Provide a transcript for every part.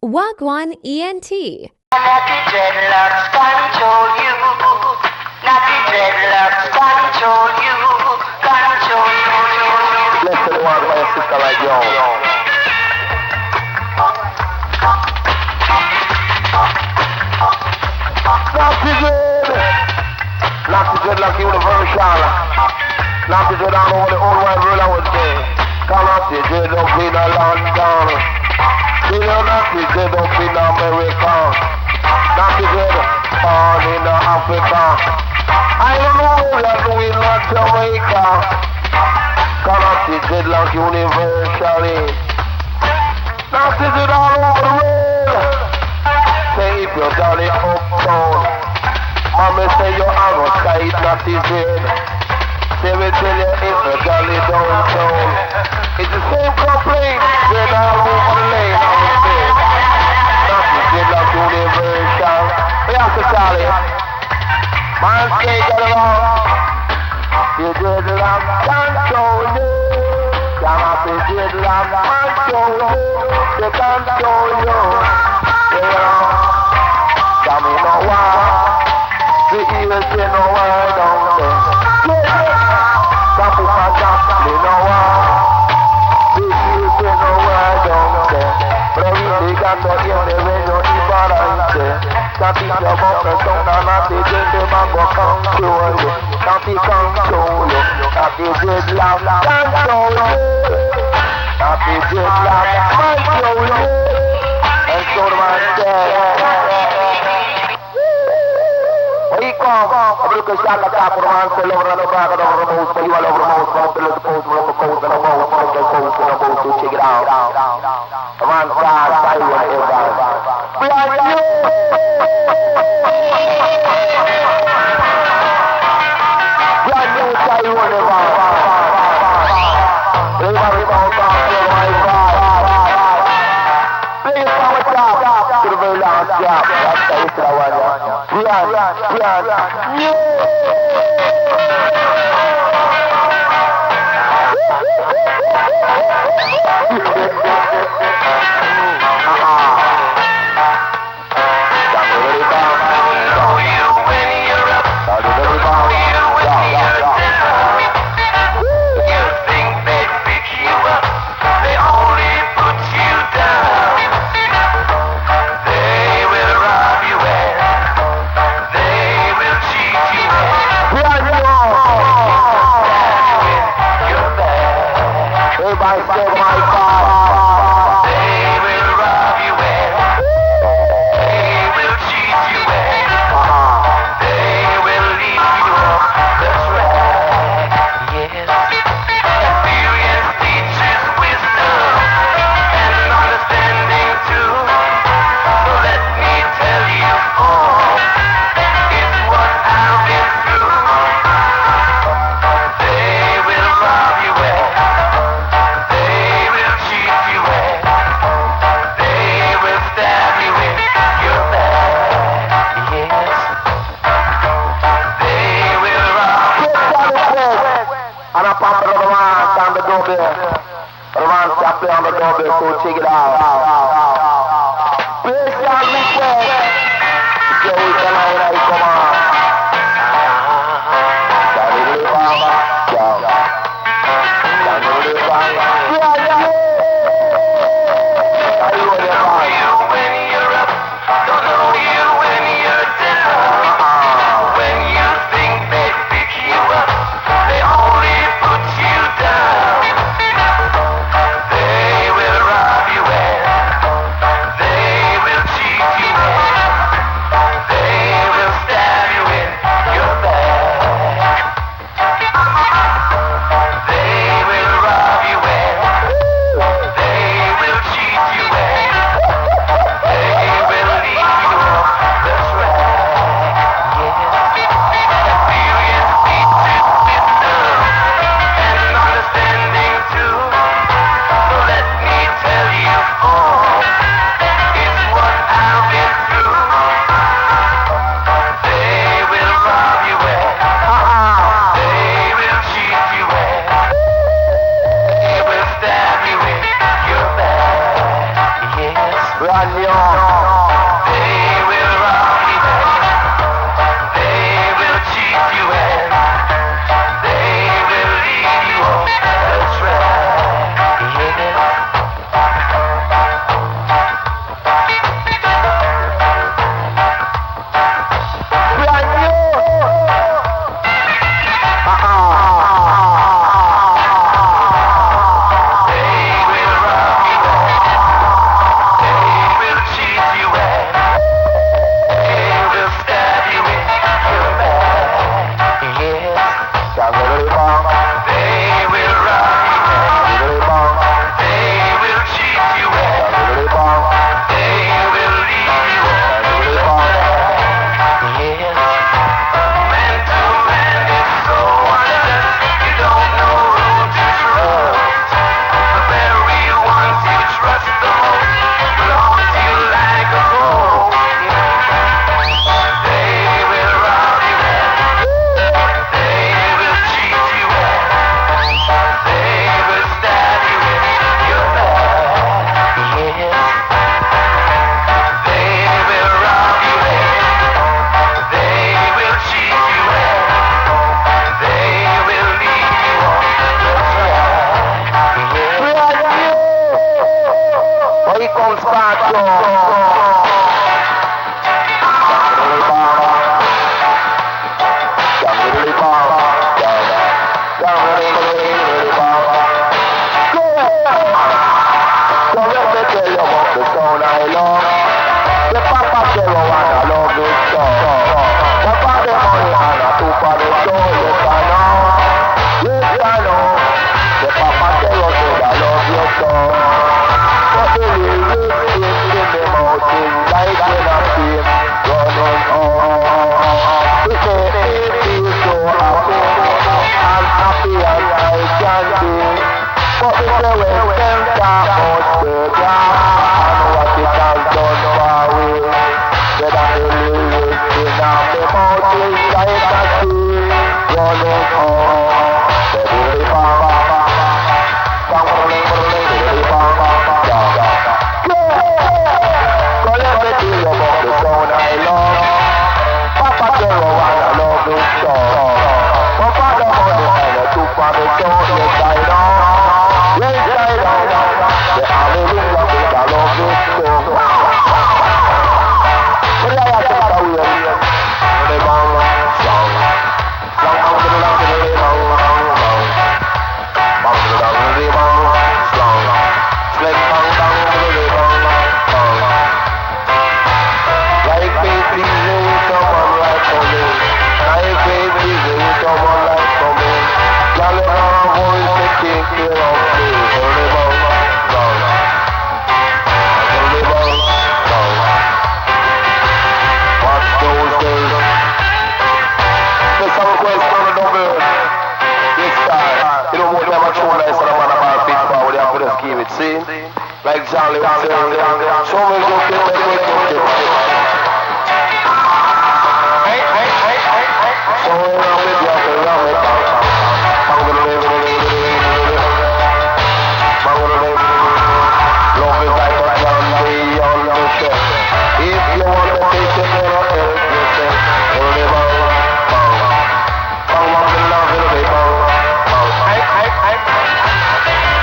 Wagwan ENT. Not the dreadlocks control you. Not the dreadlocks control you. Control you. Bless the one my sister like yo. Not the dreadlock universal. Not the dread all over the whole wide world I would say. Come up the dread up in London. You know not the dread up in America. Not the dread all in Africa. I don't know what you're doing in Jamaica. Come up the dreadlock universally. Not the dread all over the world. Say if you're down in uptown. Mama say you have a kite, not the dread. Say we tell you it's a jolly downtown. It's the same complaint, we're all over the lane, I would say. Not the dreadlock universal. We have to Charlie. Man say get along. You dreadlock control you. Come up the dreadlock control you. They control you. You know. Come in no one. The ears say no one down there. Some people just me no one. The ears say no one down there. But I really got to hear the radio different. Can't think about the sound and not the dread them and go control you. Can't be control you. Not the dread love control you. Not the dread love control you. And so the man said. He come, look at Shaka Tap, Roman, Color, and the back of the remote, but you are over the most, but the little post, the post, and the most, and the post, and the post, to check it out. Roman, God, I will ever. We are you! Brand new Taiwan ever. Everybody bounce off to my God. Play it from the top, to the very last job. That's the extra one. Brian, yeah. So check it out. Please can't request. Joey Canada, come on. Johnny Baba, Johnny Baba. Are you on your mind? You when you're up, don't know you when you're down. When you think they pick you up, they only put you down. They will rob you and will rob you, they will cheat you, and they will lead you off the track. Brand new. Like Charlie was saying, show me good thing, make me good thing. So when I'm with you, I'm gonna live, love is like a candy on the shelf. If you want to taste it, then I'll help you say, live on, love it'll be on.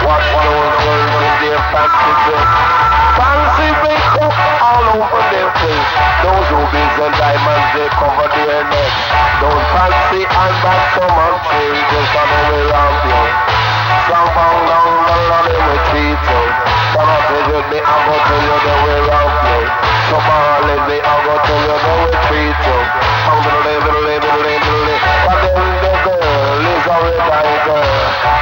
Watch those girls with their fancy dress, fancy makeup all over their face. Those rubies and diamonds, they cover their necks. Those fancy handbags, so much change, just on the way around you. Some bang down, they will treat you. Some of them with me, I'm gonna tell you the way around you. Some of them, I'm gonna tell you the way treat you. But then the girl is a red-eyed girl.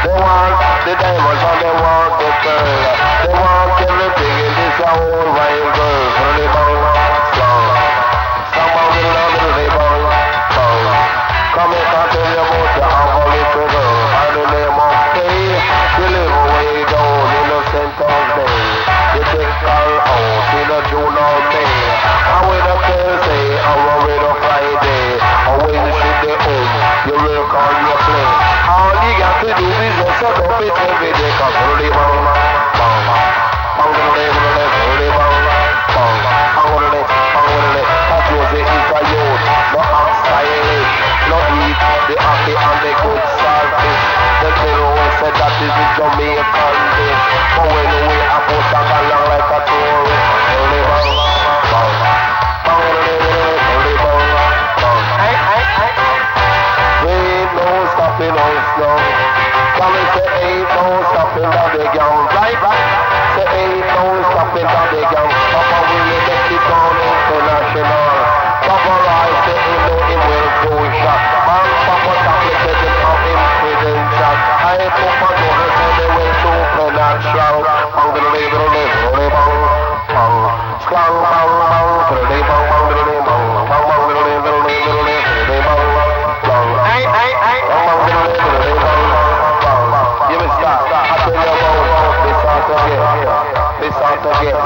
They want the diamonds and they want the pearl. They want everything in this whole wide world. So they bow strong. Some of them love it, they bow strong. Come here and tell you about the humble little girl. By the name of Faye, she live way down innocent of day. They take her out Bang bang bang, fiddly bang bang, fiddly bang bang bang, fiddly fiddly fiddly fiddly bang bang. Bang bang fiddly fiddly bang bang. You must start. I tell you about this sort of game. This sort of game.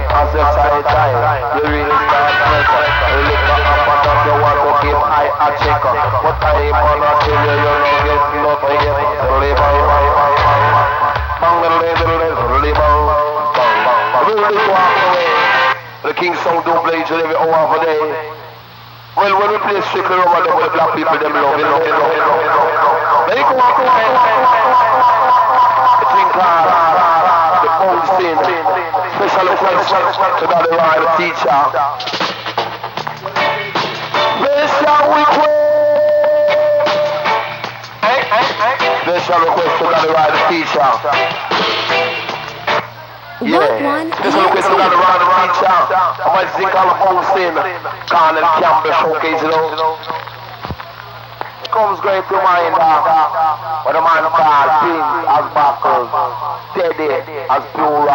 As the time, you really start pressure. You lift up a pot up, you want to give I a checker. But I wanna tell you, you don't get nothing yet. Fiddly bang bang bang bang. Bang fiddly fiddly fiddly bang bang bang. Really go off the way. The King Sound don't play each and every hour of the day. Well, when we play strictly over there, the black people, them love it. They go on. The thing called the bouncing. Special request to the right teacher. Mr. Wickway. Special request to the right teacher. Lot 1 This one request to the ENT. right teacher. I might sing all the bouncing. Colonel Campbell showcase, you know. Comes great to mind what a man called Pink as Buckles, Teddy as Plural,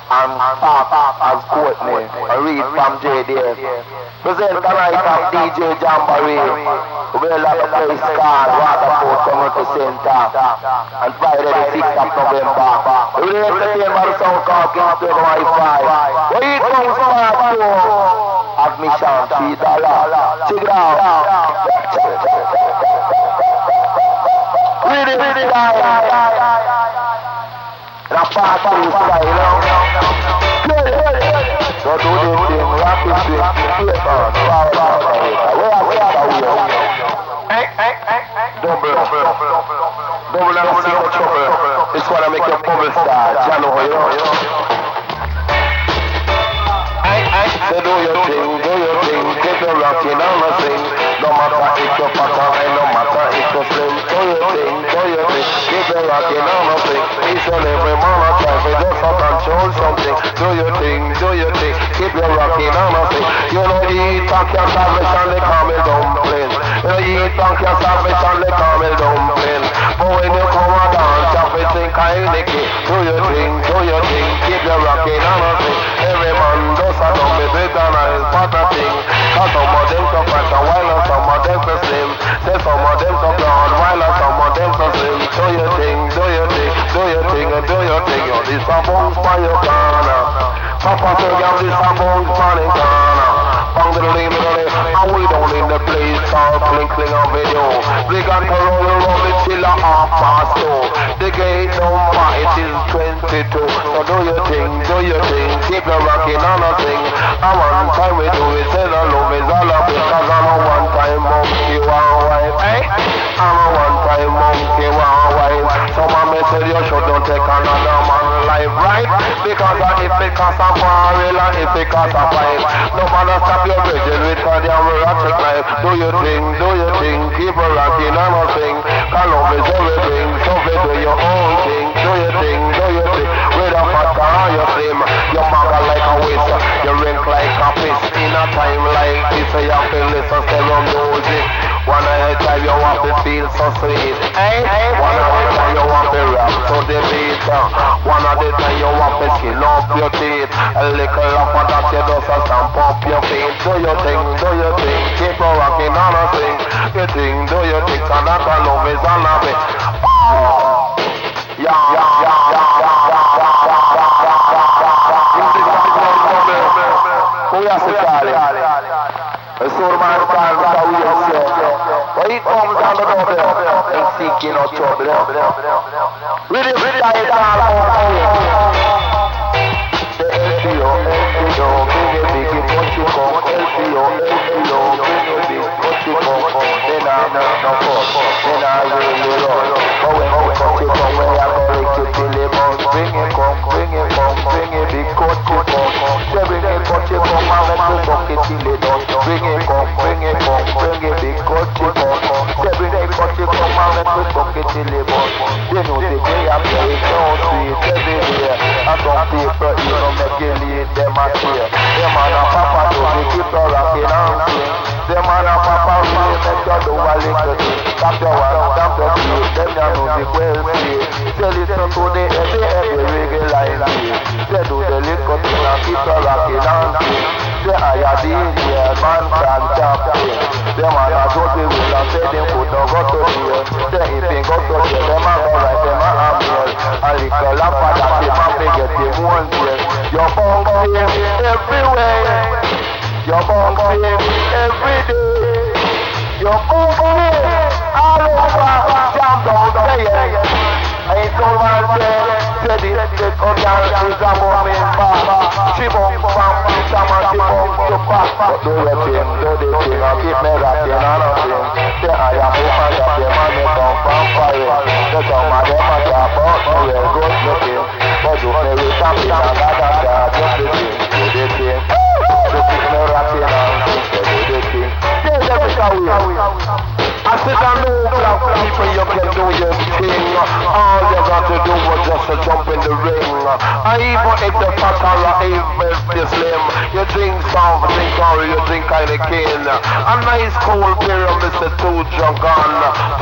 and Pop as Courtney, a read from JD. Present tonight of DJ Jamboree, who will have a place called Waterford Community Center, and Friday the 6th of November. We will entertain by the sound called Kingston Wi-Fi. Where it comes part 2, admission $3. Check it out. Really die. The part 2 style, you know. So do this thing, rock this thing, flip on, power. Where are we? Double and see no trouble. This one I make your bubble star, Jano, you know. So do your thing, keep your rocking on the thing. No matter if you're fat or no matter if you're slim. Do your thing, keep your rocking on the thing. Each and every man I try to just control something. Do your thing, keep your rocking on the thing. You know you eat and can't salvation, they call me dumpling. You know you eat and can't salvation, they call me dumpling. But when you come and dance, everything kind of key. Do your thing, keep your rocking on the thing. Every man does a dumb it with a nice pot of thing. Cause some of them so fat and while and some of them so slim. Say some of them so broad while and some of them so slim. Do your thing, and do your thing. Yo, this a bounce by your corner. Papa say, yo, this a bounce by the corner. Bang the lane, and we down in the place, all cling on video. We got to roll the chiller off past 2. The gate number, it is 22. So do your thing, keep your rocking on a thing. And one time we do it, say the love is all of it. Cause I'm a one time monkey, one wife. I'm a one time monkey, one wife. So mommy said you shouldn't take another man life, right? Because if it costs a barrel and if it costs a pipe, no matter stop your bridges with a damn ratchet knife. Do your thing, keep a rocking on a thing. Cause love is everything, so do your own thing. Do your thing, with a fat car you slim. You maga like a whisk, you rink like a piss. In a time like this, you have to listen to your music. One at a time you want to feel so sweet. One at a time you want to rap to the beat. One at a time you want to skin up your teeth. A little of that you just stamp up your feet. Do your thing, keep on rocking on a thing. You thing, do your thing, and that love is all of it. The soul man stands how we are said. When he comes down the door and seeking no trouble. Really die it all out. The LPO, bring it big, but you come. LPO, bring it big, but you come. Then I no fuck, then I really run. But when you come, you come where I go like you till it bounce. Bring it big, cut you come. Say bring it, cut you come, and let me suck it till it done. Bring it big, cut you come. Say bring it, cut you come, and let me suck it till it done. They know the way I play it so sweet every day. And some people, you know, make you lead them a tear. Them man and papa do, they keep on rocking and sing. Them man and papa really make you do a little thing. Stop your one, stop your feet. Them your music well played. Say listen to the every reggae line here. Say do the little thing and keep the rocking and sing. Say I a DJ, man can jump in. Them man a just the will and say them could not go to jail. Say if they go to jail, them a go right, them a mail. A little lamp that them a be get him one jail. Your bouncing everywhere. Your bouncing every day. Your bouncing all over. Jam down there. Ain't no man there. Said it, oh girl, is a moment back. She bump, bam, some and she bump to back. But do your thing, do the thing, and keep me rocking and nothing. Say I am a man of them and they come from fire. They some of them a talk about me well good looking. But do me with something and that just the thing, do the thing. So keep me rocking and do the thing. Say them it's a way. I said I know black people you can do your thing. All you got to do was just to jump in the ring. I even if the fat or even if the slim, you drink soft drink or you drink kind of kin. A nice cold beer of Mr. 2 junk on.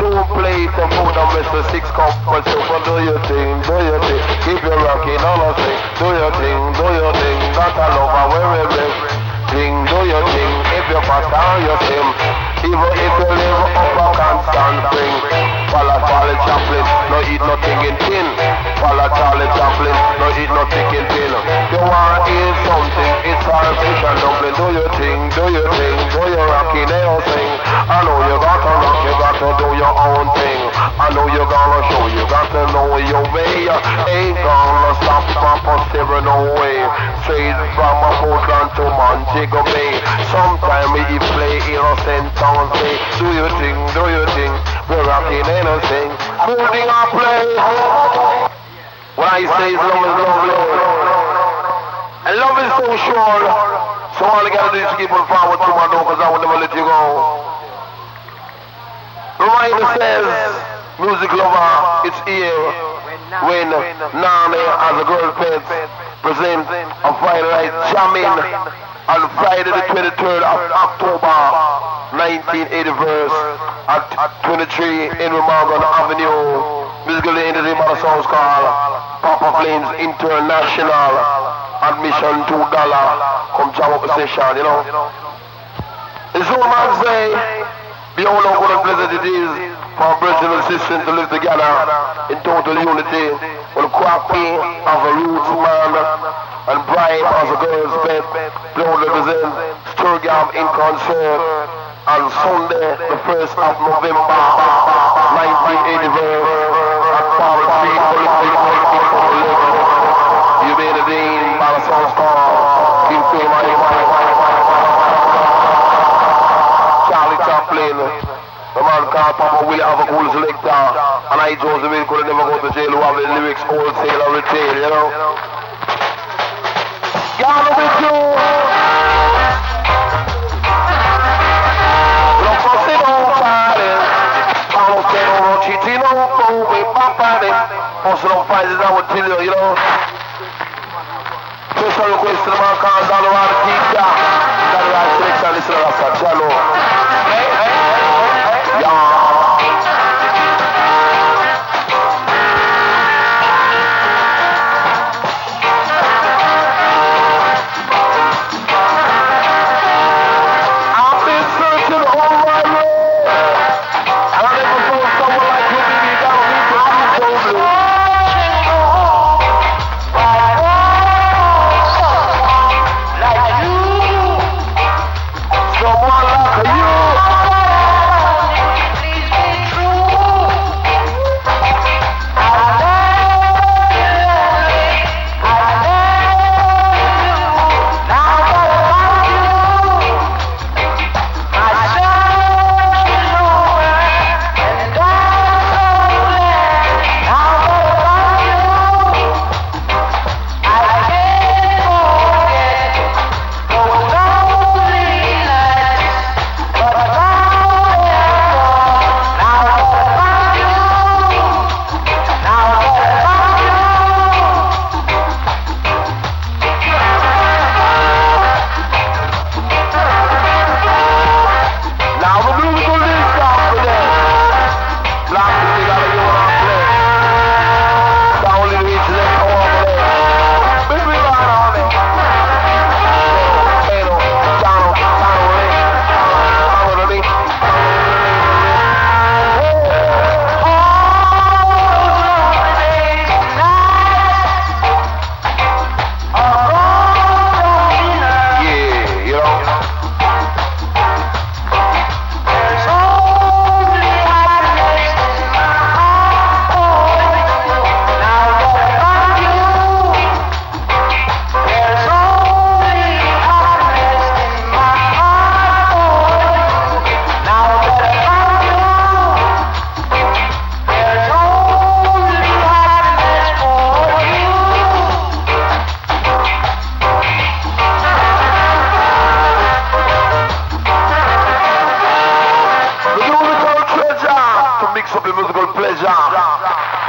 2 plates of food of Mr. 6 cup for soup. Do your thing, do your thing. Keep your rocking all the thing. Do your thing, do your thing. Got a lover where we live. Thing, do your thing. If you're fat or you slim. Even if you live up a constant spring. Follow Charlie Chaplin, no eat nothing in tin. Follow Charlie Chaplin, no eat nothing in tin. You want to eat something, it's all fish and dumpling. Do your thing, do your thing, do your rocking nail thing. I know you got to rock, you got to do your own thing. I know you gonna show, you got to know your way. Ain't gonna stop from posterior no way. Straight from a Portland to Montego Bay. Sometimes we play innocent town say, do your thing, do your thing. We're rocking anything. Building our play. What I say is love is lovely. And love is so sure. So all I gotta do is keep on forward to my door because I will never let you go. Reminder says, music lover, it's here. When Nani as a girl pet present a Friday night jamming on Friday the 23rd of October 1981 at 23 Henry Morgan Avenue. Musically into the Mother Sounds called Papa Flames International. Admission $2. Come jam up the session, you know. It's all man say, behold how good and pleasant it is for brothers and sisters to live together in total unity. When Crappy as a roots man and Brian as a girl's pet, proud represent Sturgam in concert on Sunday, the 1st of November, 1981 at Forest Street, you made a dean by the song star, King Charlie Chaplin. The man called Papa Willie have a cool selector, and I Joseph could never go to jail who have the lyrics wholesale or retail, you know. God with you. Look for sit on fire. I'll say no cheating on we papa them. Also no fighters I would tell you, you know. Special request to the man called Dollar Teacher. That's right, selection, listen to us, Jello.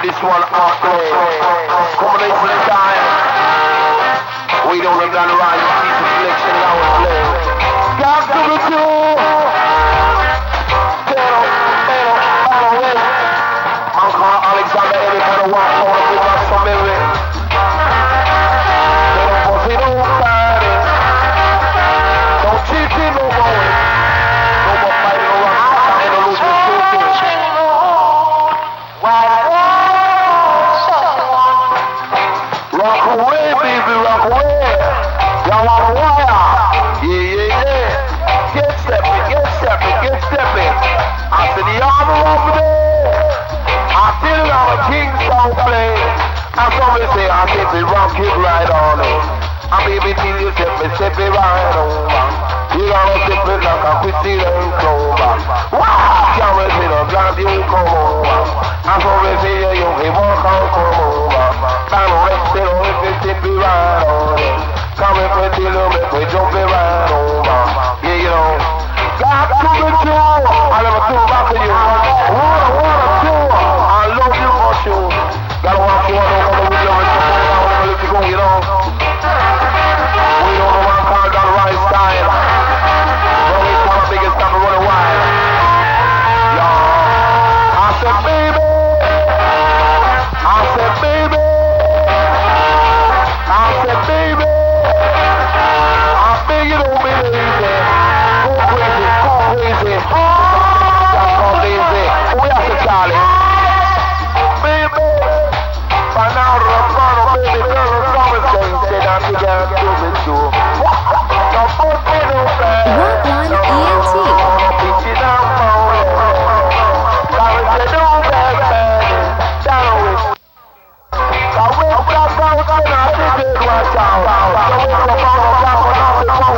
This one off play. Combination time. We don't have done right. Piece of selection now we play. Got to be true. Man call Alexander every kind of walk over to us from every. They don't party. Don't cheat in no more. No more fighting around. Ain't no losing shooting. Rock away, baby, rock away. Y'all on the wire. Yeah. Get stepping. I said the armor over there. I still have a king sound play. And somebody say I get the rock it right on it. I baby till you step it right over. You gonna step it like a Christy and Clover. Wow! Camera say no glad you come over. And somebody say yeah, you can walk and come over. And rest it on if you step it right on it. Come if we till you make we jump it right over. Yeah, you know. Got to be true. I never do back to you. I love you for sure. Gotta walk you on over the window and let you go, you know. We don't know what called that right style. But we one of the biggest time to run a while. Yeah. I said, baby. I beg you don't be lazy. Go crazy. That's called lazy. We have to Charlie. Baby. By now, baby, girl, promise me. Say that you can't do me too. Now put me no bed. Rock One ENT. Pinch it down, promise you do bad. Down with. I wake up out and I did it right out. So wake up out and I did it right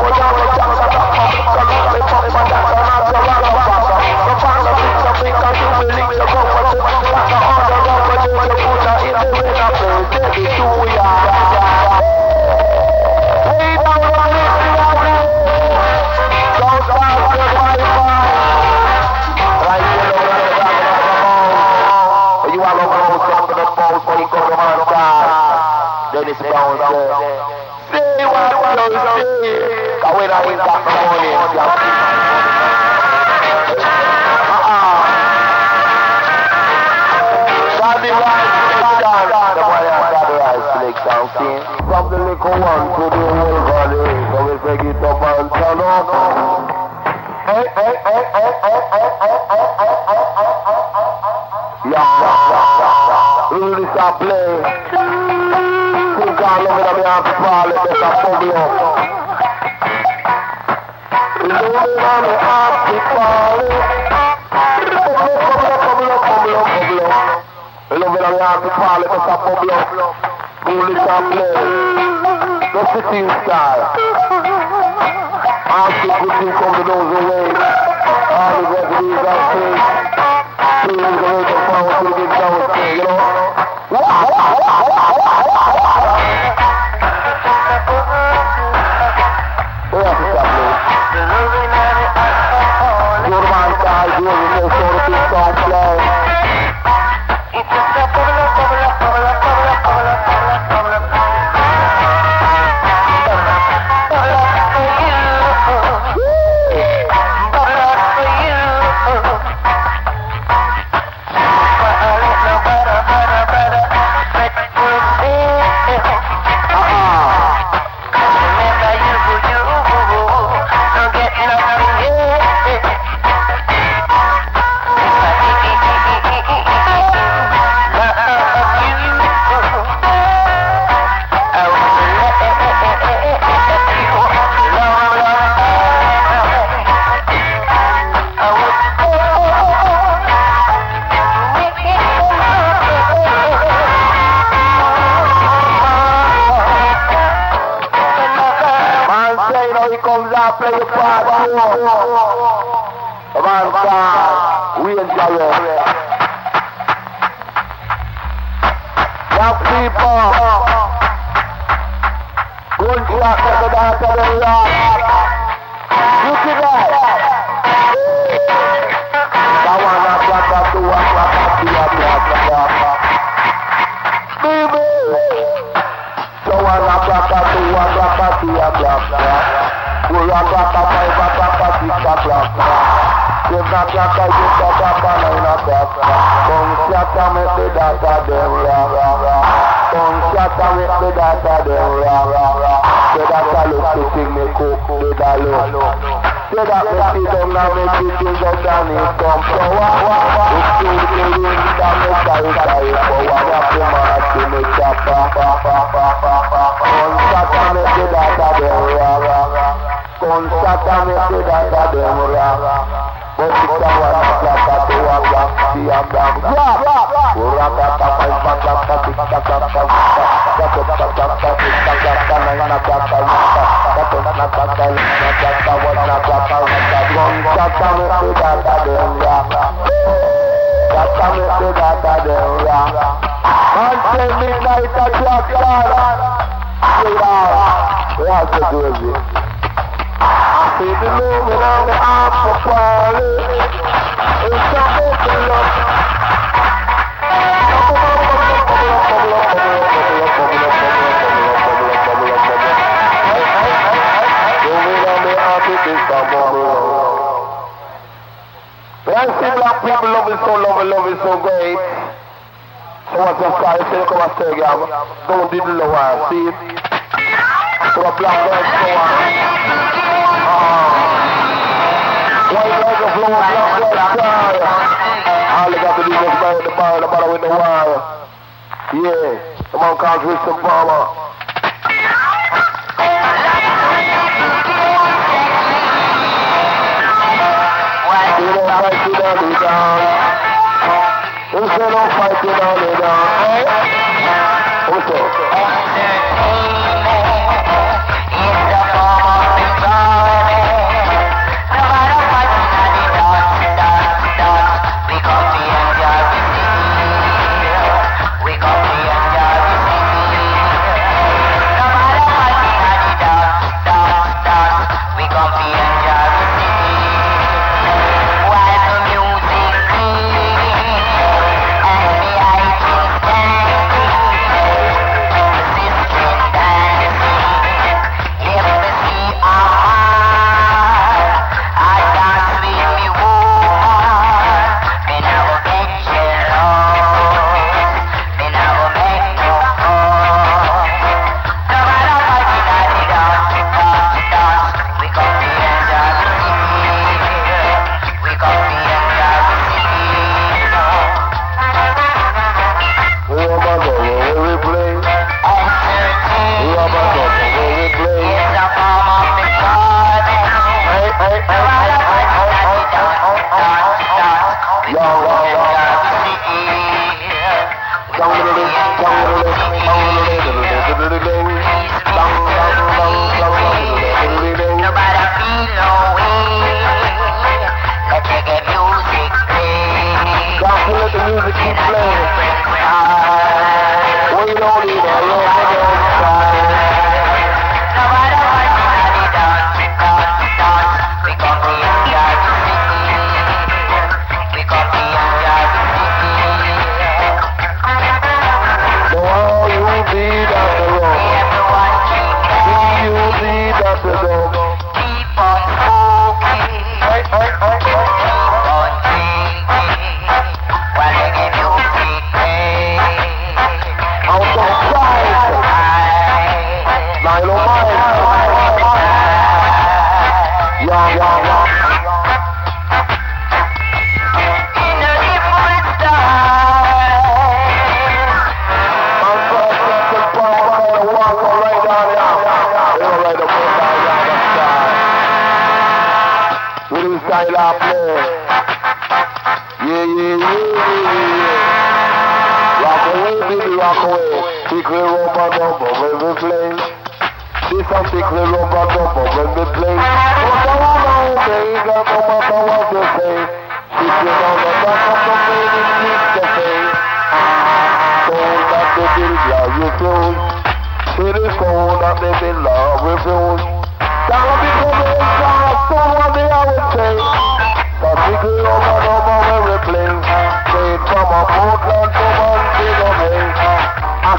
Dennis Brown said, say what you say, cause when I ain't got the money, got the right selection, the boy has got the right selection, see? From the little one to the whole valley, so we take it up and turn up. Yeah, really stop playing. Can't love it, I'm going to fall it, there's a bubble up. Love it, I'm going to fall it. Bubble up. Love it, I'm going to fall it, there's a bubble up. Really stop playing. The city style. All the good things come to those away. All the refugees are safe. Please go to power to the down, you know. Play your part, man, we enjoy it. Young people, good luck to the dance of the Lord. You see that? That one,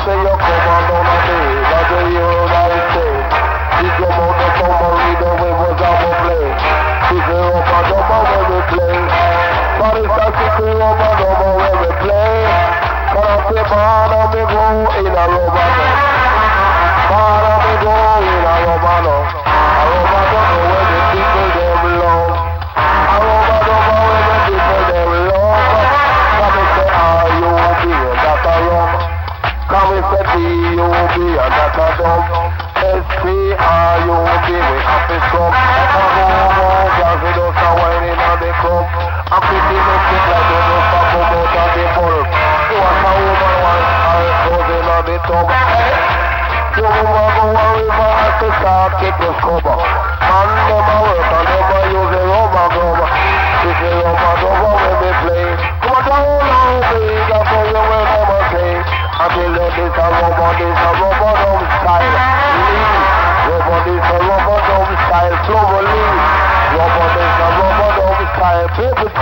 Say you come on down, the United States. You come out the summer, we don't wait for Every day,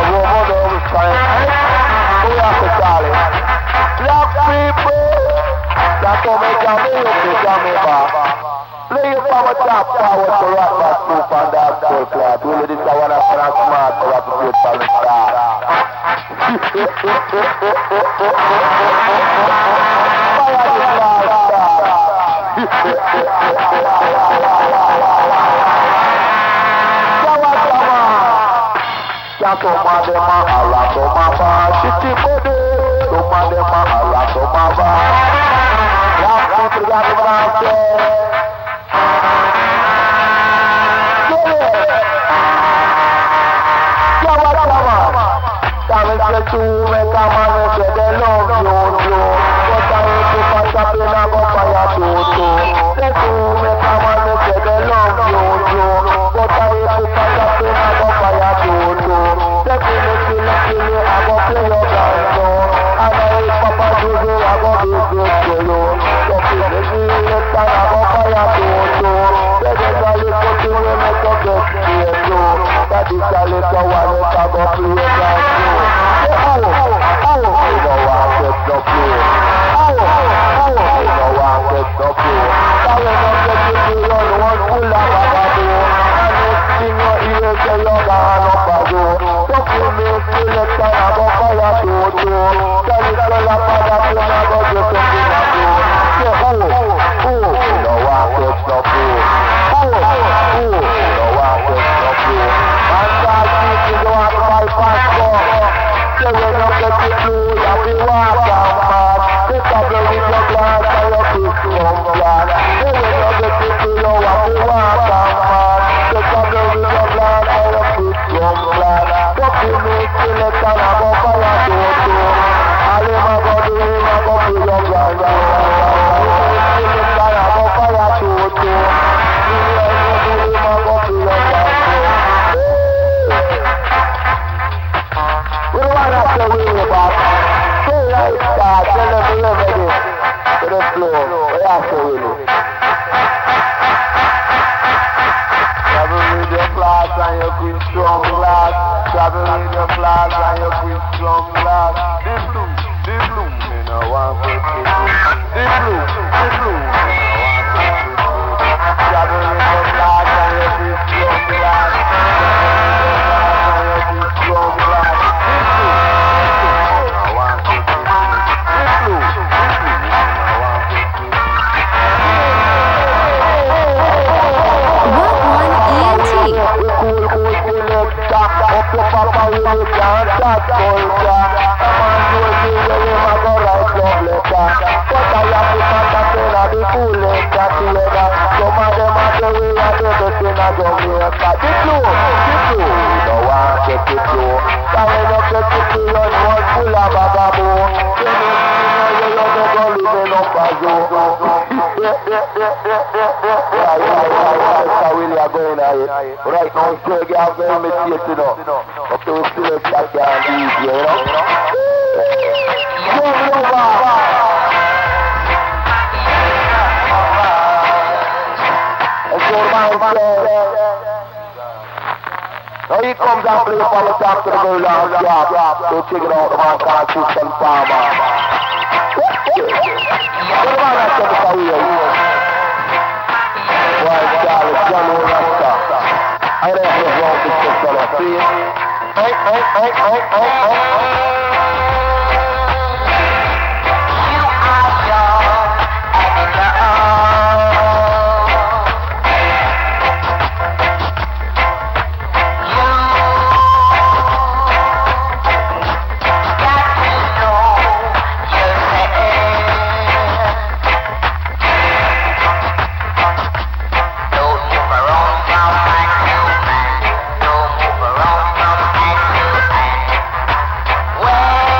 woman always crying. We have to call it. Black people, that's what make Jamaica. Play your power top power to rock that soup and that full clad. Really, this is one of the smart to rock the people in star. Fire the last star. Toma dema ala toma ba, shiti bode. Toma dema ala toma ba. Black people got the market. To make a man say they love you, but I ain't to pass up in a go fire to. They do make a man say they love you, but I ain't to pass up in a go fire to. They kill me, I go play your dance, and I ain't Papa Juju, I go be good to you. So kill me, I go fire to. They just a little thing we make a get straight to. That is a little one that I go play your dance. You know I get the floor. You know I get the floor. I will not get you to run one full of a door. And next thing you hear say you're gone up a door. Don't give me a selection, I go fire to. Tell it all up a that you never get up in a door. Say you know I get the floor. You know I get the floor. And that people go out by passport. Say when you get the flu, you be walking mad. Take a blow with your glass and your kiss from blood. Say when you get the flu, you be walking mad. Take a blow with your glass and your kiss from blood. Don't give me selection, I go fire to. All him a go do, him a go feel your glass. Selection, I go fire to. Him a go feel your glass. We don't want to say we about say right start, tell them to live with it to the floor. We have to win it. Travel with your glass and your queen strong glass. Travel with your glass and your queen strong glass. The blue, me no want to see blue. The blue, me no want to see blue. Travel with your glass and your queen strong glass. Travel with your glass and your queen strong glass. Up your papa with the dance that culture. A man do a thing where him a go write love letter. But I have to contact in a the cool letter together. Some of them a say we a do the thing a Jamaica. The flow, we don't want to get it low. Cause when you get it low, you know it's full of bagaboo. You know you go living up as you. Right now, still get very mistake, but they will still attack and easy, you know. Now he comes and plays for the top to the girl and drop. So check it out, the man called Christian Farmer. What the man has said for you? Why, Charlie, Johnny Rasta. I don't have wrong with this fella, see? You are young and in Well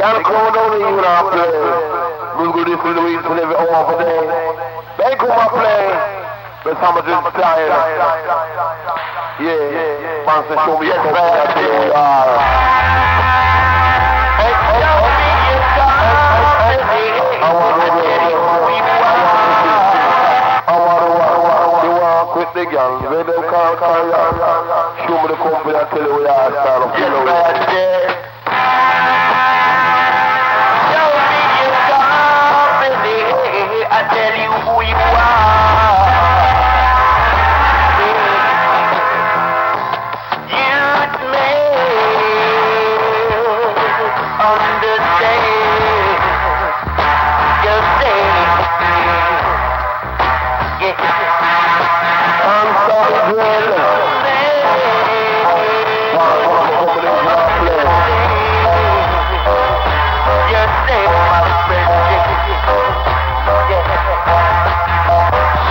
got to come down here and play. We'll go this little week to live over there. They come and play. But how much is tired? Yeah. Man said, show me your bad thing. Quit the gang, where them can't carry on. Show me the company and tell you where you stand up. Show me your company, I tell you who you are. You'd may understand. Just say, yeah. I'm sorry, brother. Just say, my friend.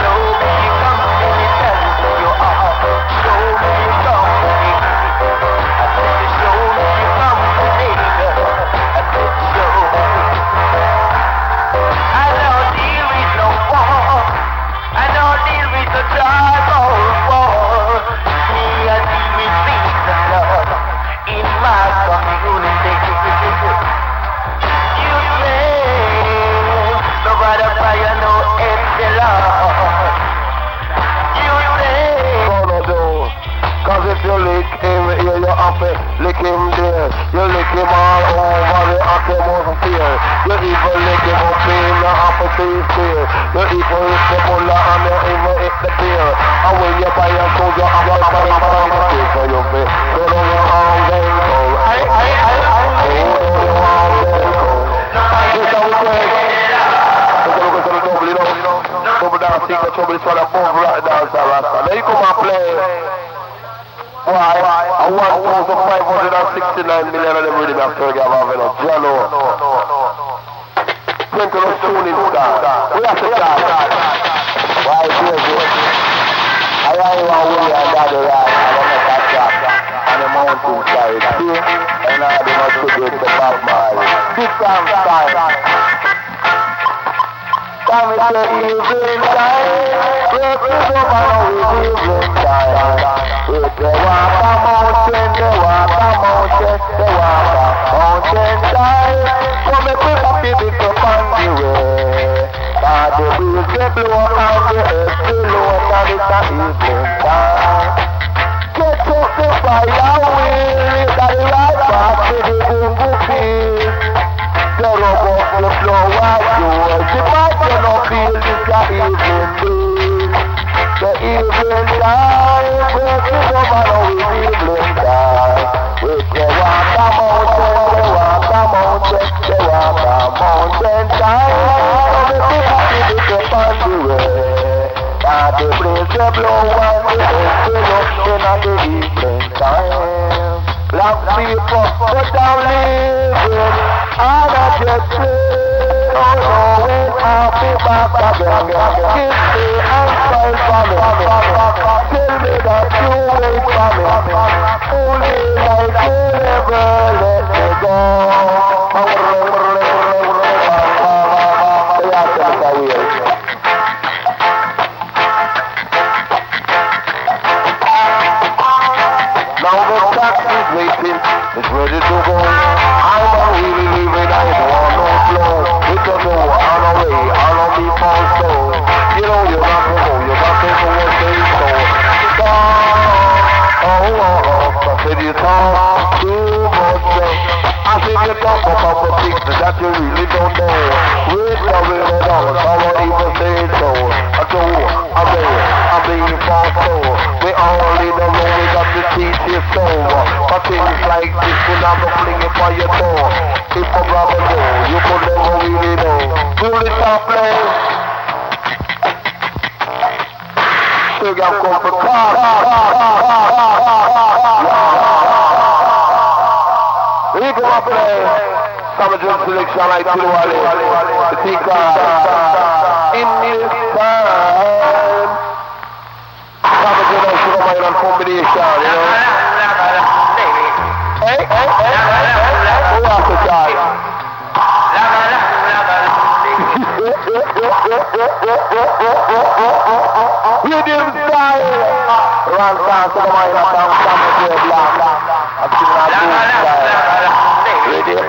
Show me your company, tell me who you are. Show me your company. I said, show me your company. I said, show me. I don't deal with no war. I don't deal with the tribal war. Me, I deal with peace and love in my community. You say, nobody fire no excellence. You say, cause if you lick him here, you have to lick him there. You lick him all over the uttermost fear. You even lick him up in the upper face clear. You even hit the mullah and you even hit the beer. And when you buy a soldier, I'm going to buy a stick for your face. So don't you all then go. Double down, sing the trouble, it's for the boom right down, Rasta. Now you come and play. Why? I 1,569 million of them really have to give out of Jello. Plenty of tuning stars. We have to start. Why is it good? I ain't want to win and daddy right. I don't know that shot. On the mountain side. See? And I do not forget the Bob Marley. Big time style. Time is the evening time. Break it up and we evening time. If they walk a mountain, they walk a mountain, they walk a mountain time. Come and pick up the big up on the way. Cause the breeze they blow and the earth they low and it's a evening time. Get up the fire wheel, that is right back to the boom boom beat. The robot the flow was yours. If I cannot feel this a evening breeze. The evening time, break it up and we evening time. We can walk a mountain, we walk a mountain, we walk a mountain time. So we pick up the big on the way. And the breeze they blow and the earth they look in at the evening time. Black people, but down living, and I just play. Oh no, when I be back again, kiss me and smile for me. Tell me that you wait for me. Only like you never let me go. Now the taxi is waiting, it's ready to go. I'm not really leaving, I don't want no flow. Because no, on the way, on me fall so. You know you got to go, you got to go and say so. I said you talk too much. I said you talk about the things that you really don't know. We're coming on, I won't even say so. I do, I'm being false so. We all in the room, we got to teach you so. But things like this will have to fling it by your toe. If I'm rather know, you could never really know. Will it stop playing? Still got to come for car. We come up play. Summer selection like Tilwale. The Tika. In this time. Summer selection and combination, you know. Hey. Who has to start? Rhythm style. Run fast to the mind of some summer black. I'm singing a good style. Rhythm.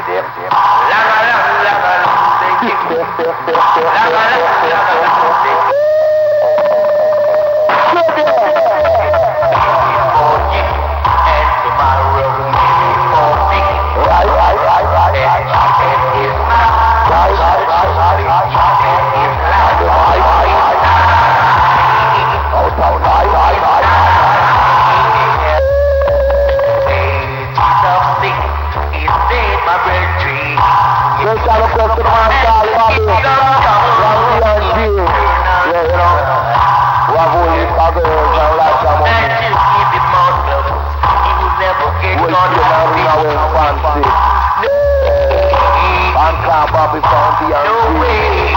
Bobby found the answer. No way.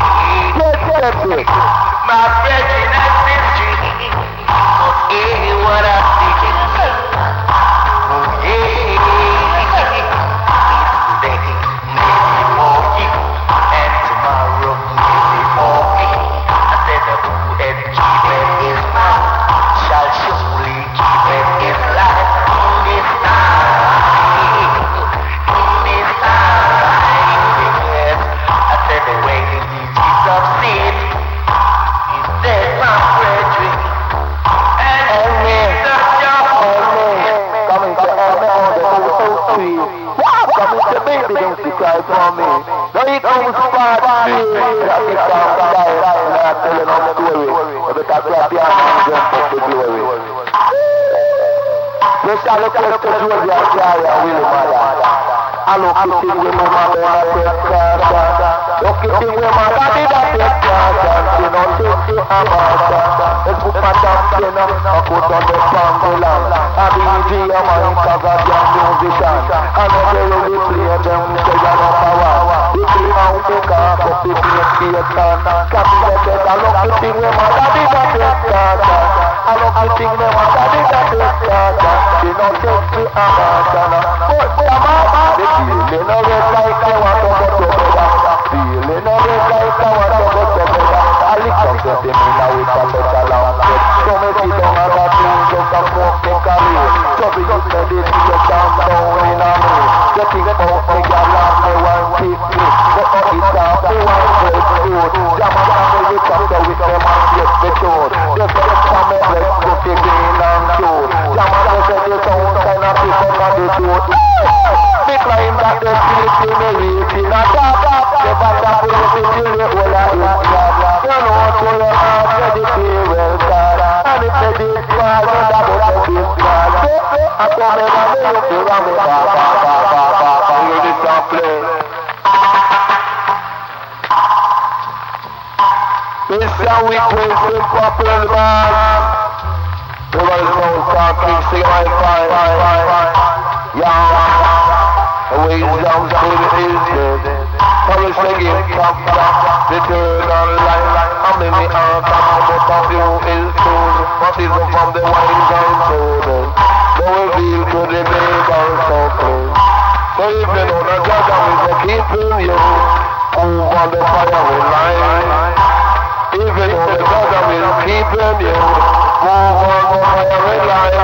My brethren has been dreaming. Yeah, what I see. Today, maybe for you, and tomorrow, maybe for me. I said the who and keeping his mouth shall surely keep it his life in this time. In this time. I said the way Jesus did. He said my brethren. And Jesus just coming to me on the whole tree. Coming to me, they don't cry for me. Now he comes back to me. I get down the line and I'm telling them the story. Every time I be on and jump up the glory. Special request to Georgia and Clara, Willie Mother. I look at things with my mother and I take care. Look at things with my daddy that take care. She don't take to a master. Let's put my champion up and put on the pangolin. I be G, I'm a Instagram musician. And every we play them, say you're not power. We play out the car, but we play Satan. Copy the dead, I look at things with my daddy that take care. I look at things with my daddy that take care. She don't take to a master. But the feeling of it like I want to go together. Feeling of it like I want to go together. I lick up the thing now with a better lamp. So me sit down and a drink just a smoke me curry. So be you steady to your calm down in a me. You think about me girl and me want keep me. But not it up, me want bread food. Jam and family chapter with them and get the truth. Just get some me bread cookie green and cute. Jam and say the sound kind of people on the truth. Me climb that the street to me reach in a top. The batter put it till the whole of it drop. You know to your heart ready to well God. And if the dish fall, you double the dish God. I come in and you feel on me ba. You this a play. Mr. Weekly, Super Pillman. Everybody knows talking, sing my fire. Yeah. Away down to the hills, promise again, come back, the turn on line, I'm in the arm, but of you is soon, what is up from the wines and soda, so we feel to the babe and so close, so if you know the judge, I will keep you, move on the fire with line, if you know the judge, I will keep you, move on the fire with line,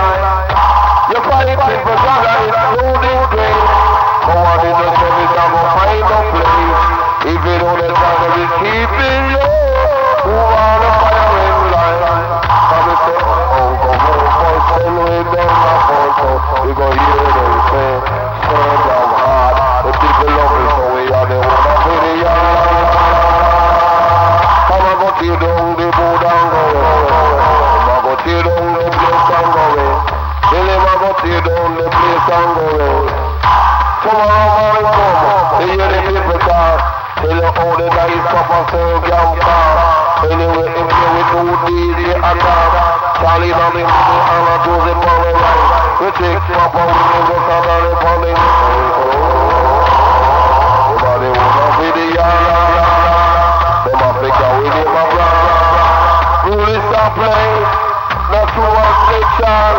you're fighting for God, including grace. Go on in the service, I'm gonna find a place. If you don't let God be keeping you, who are the firing line? Come and say, oh, go home, send me down my photo. We go hear them say, serve them hard. The people love me, so we are the one of the yard. Come and go tear down the board and go away. Come and go tear down the place and go away. Tell him I go tear down the place and go away. Tomorrow morning come, they hear the people talk. Tell you how the nice papa serve your car. Anyway, if you with two DJ attack, Charlie down in the middle and a Joseph on the right. We take papa with him just under the falling. Everybody wanna be the yard. Them Africa with him a brother. Rule is a play, not to one section.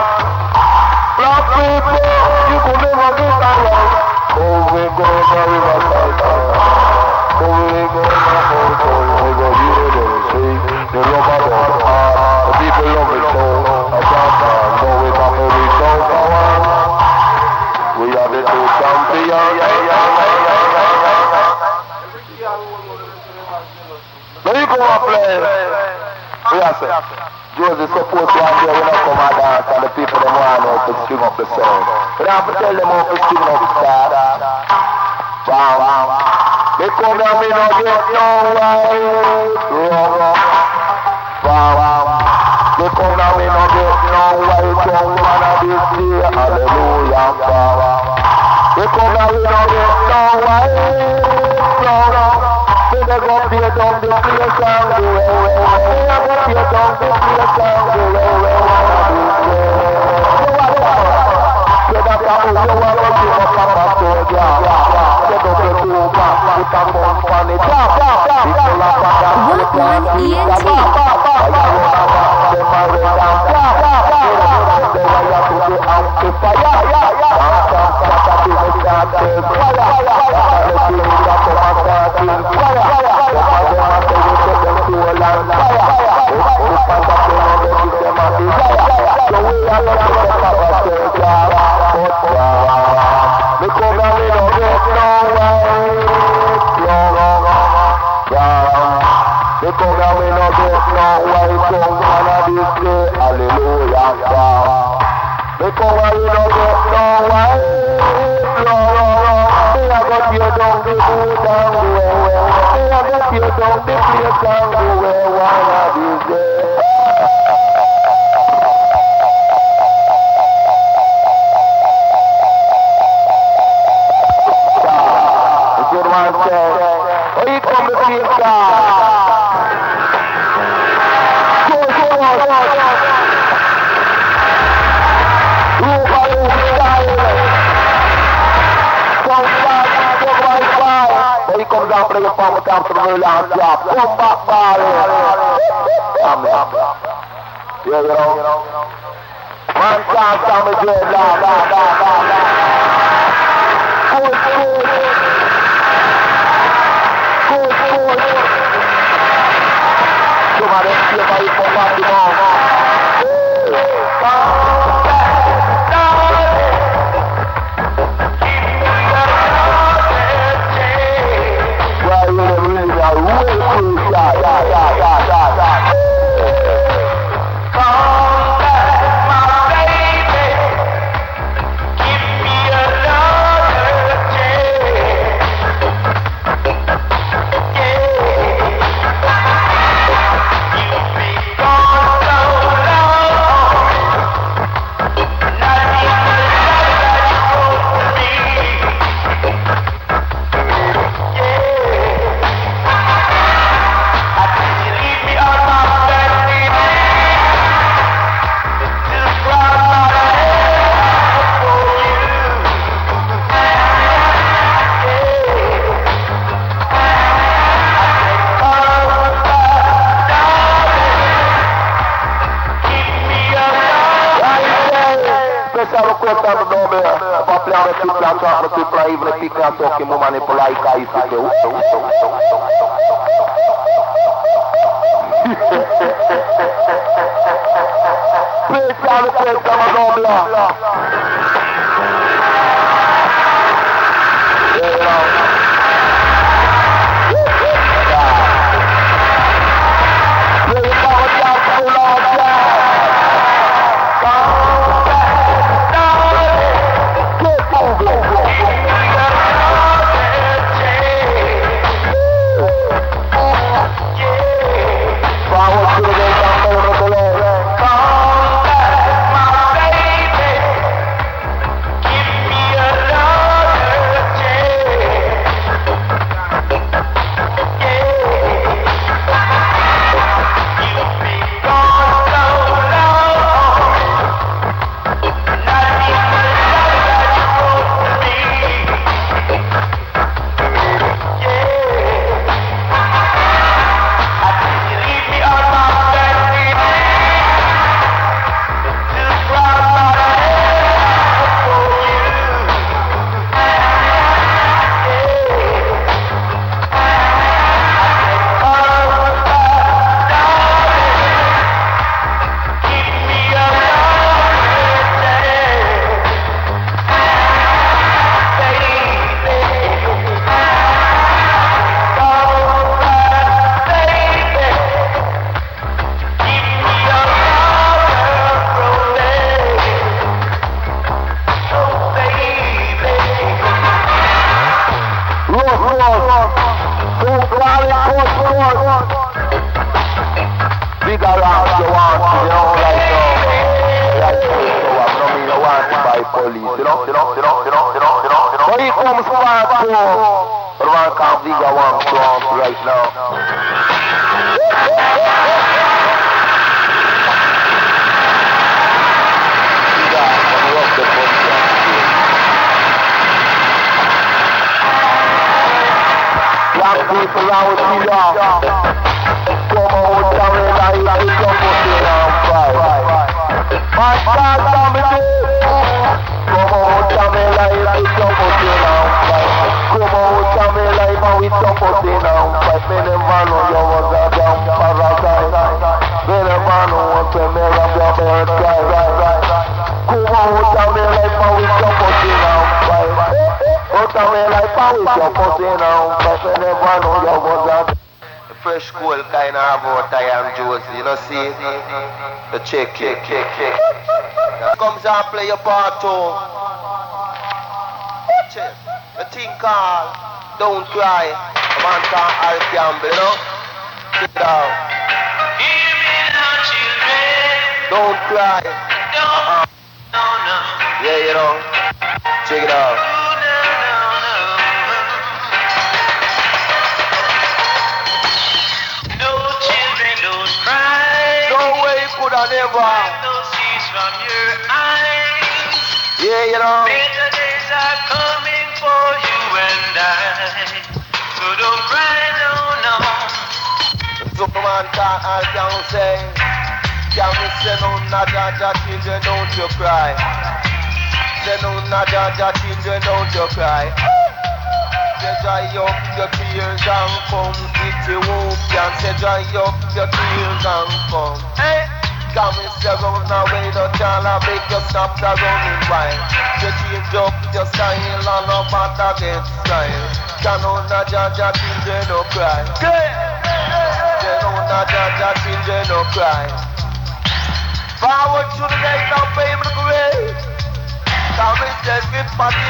Black people, you could never get along. Oh, we go to the river, oh, we go to the river, we go to the river. to champion. Now you come and play. Yes, sir. Josie supposed to have there when I come and dance and the people them want out to string up the sound. But I have to tell them how to string up the start. Bam. They come down me no get no white. Bam. They come down me no get no white young man of this day. Hallelujah. Bam. They come down me no get no white. They go play down the place and go away. They go play down the place and go away. Say that you want to give up Papa Soldier. Say don't get too back. Put a bump on it. People are bad. Rock One ENT. Come back, yeah, you know. Man can't tell me Somebody see if I come back tomorrow. Don't call it court. Big around you want, you know, like so. Like so, I'm not mean you want by police, you know. So he comes part two. But one can't big around you right now. Black people out here. Come out and realize it's your pussy and fight. My God, damn it. Come out and realize it's your pussy and fight. Come out and realize how it's your pussy and fight. Me never know you was a damn parasite. Me never know what to make of your birthday. Come out and realize how it's your pussy and fight. Out and realize how it's your pussy and fight. Me never know you was a fresh cool kind of about I am Josie, you know, see? The check. Comes and play your part too. Watch it. The thing called Don't Cry. A man called Al Campbell, you know? Check it out. Hear me now, children. Don't cry. No. Yeah, you know? Check it out. Could I never Wipe those tears from your eyes. Yeah, you know. Better days are coming for you and I. So don't cry, no. Superman can't I can say, can we say no, Jaja children, don't you cry. Say no, Jaja children, don't you cry. Say dry up your tears and come. If you won't can say dry up your tears and come. Hey. Come and say round away, no child, I make you stop the running wild. You change up your style and no matter get style. Can on the Jaja children no cry. Can on the Jaja children no cry. Forward to the gate and pay me the way. Come and say fit party,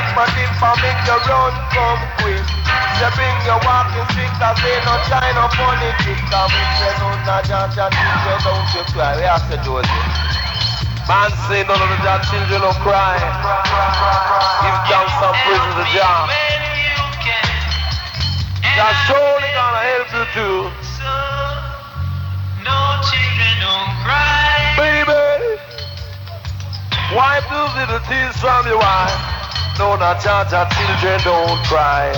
for make you run come quick. Say bring your walking stick, cause they no shine up on it. Come and say no, Jaja children don't you cry. We have to do it. Man say none of the Jaja children don't cry. Give down some prison to Jah. Jah surely gonna help you too. So, no children don't cry. Baby, wipe those little tears from your eye. No, not Jaja children don't cry.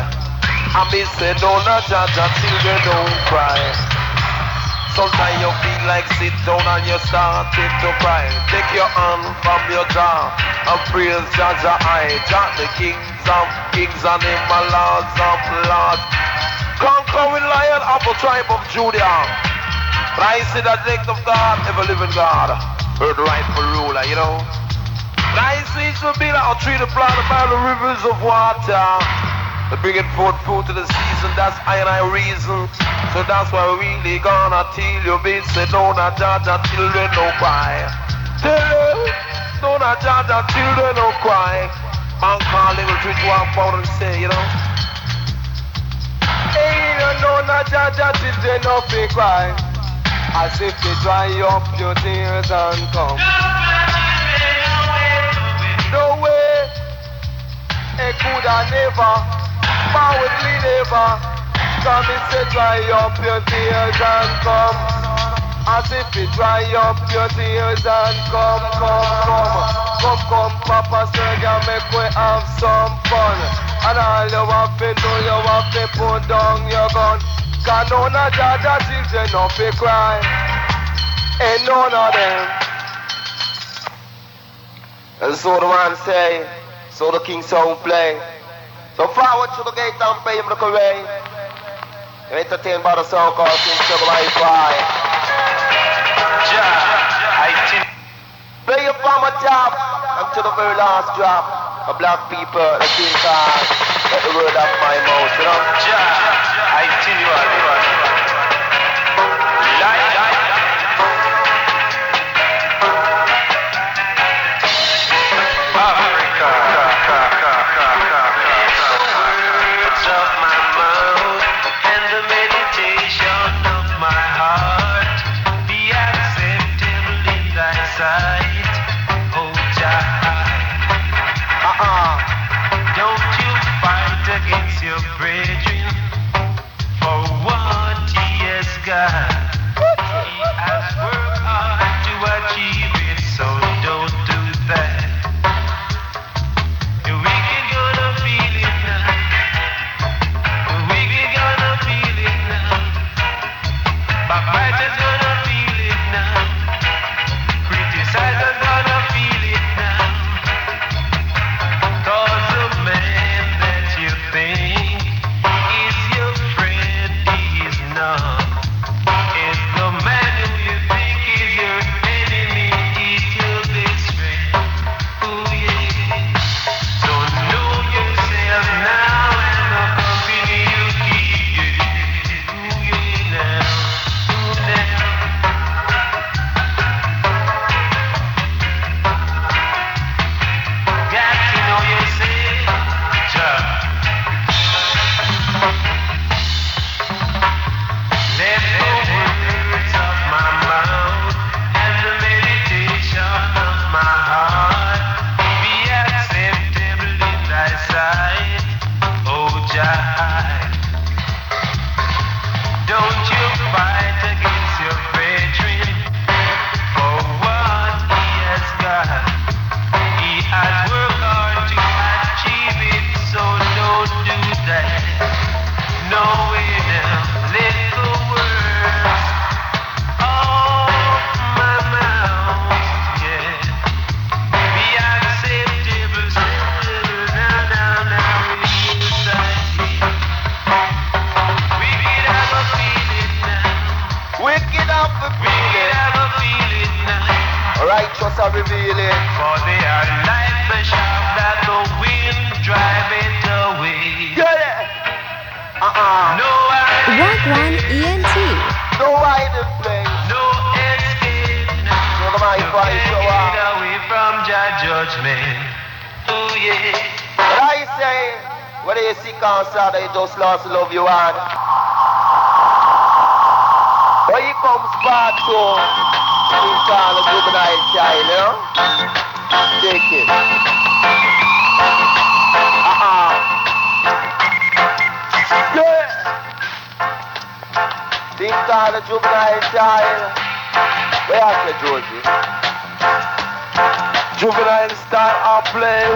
I may say no, not Jaja children don't cry. Sometimes you feel like sit down and you starting to cry. Take your hand from your jaw and praise Jaja I. Jah the kings of kings and him my lords of lords. Conquering lion of the tribe of Judah. But I see that next of God, ever living God, heard rightful ruler, you know. But I see it will be like a tree to plant by the rivers of water. They're bringing forth fruit to the season, that's I and I reason. So that's why we really gonna tell you, bitch, say no, not Jaja children, no cry. Tell you, no, not Jaja children, no cry. Man call little tree to walk out and say, you know. Hey, you know, not Jaja children, no fake cry. As if they dry up your tears and come. No way, it coulda never, forwardly never. Come and say dry up your tears and come. As if it dry up your tears and come. Come, Papa Sergio, make we have some fun. And all you have to do, you have to put down your gun. Cause none of Jaja children no fi cry. Ain't none of them. And so the man say, so the king sound play. So forward to the gate and pay him the way. You're entertained by the sound called King Sugar Wi-Fi. Jah, I think. Play your from a top until the very last drop. The black people, the king card, let the word off my mouth, you know? Jah, I tell you all. Africa. Words of my mouth. your brethren for what he has got. He has worked hard to achieve it, so don't do that. The wicked gonna feel it now. The wicked gonna feel it now. Backbiters gonna feel it now. Criticizers gonna feel it now. 'Cause the man that you think is your friend, he is not. And the man who you think is your enemy is your best friend. Oh yeah. So know yourself now and the company you keep. Oh yeah now. Oh now. Got to know yourself. Just let the words of my mouth and the meditation of my heart be acceptable in thy sight, oh Jah. Don't you fight against your brethren for what he has got. He has worked hard to achieve it, so don't do that. No way now, let the words of my mouth, yeah, be acceptable, now, inside me. Wicked have a feeling now, Wicked up the wicked feeling. have a feeling now. Righteous are revealing. For they are like the shaft that the wind drive it away. Get it. No hiding, Wagwan ENT. No hiding place. no escape now. No, the mic You fight can't so get hard. away from Jah judgment. Oh yeah. But I say, when they see cancer, they just lost love you and. But here comes part two. It's called a juvenile child, you know? Take it. Yeah. This called a juvenile child. Where are you, Josie? Juvenile style of play.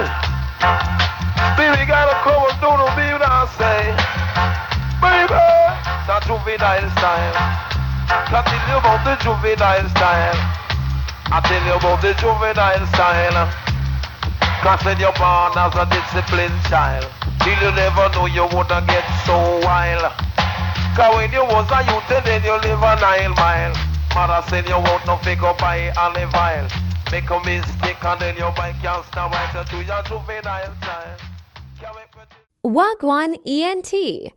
Baby gotta come and do the baby I say. Baby, it's a juvenile style. I tell you about the juvenile style. I tell you about the juvenile style. Cause when you're born as a disciplined child, till you never know you woulda get so wild. Cause when you was a youth and then you live a 9 mile. Mother said you won't no figure by olive oil. Make a mistake and then your bike can't stand right to your juvenile time. Wagwan ENT.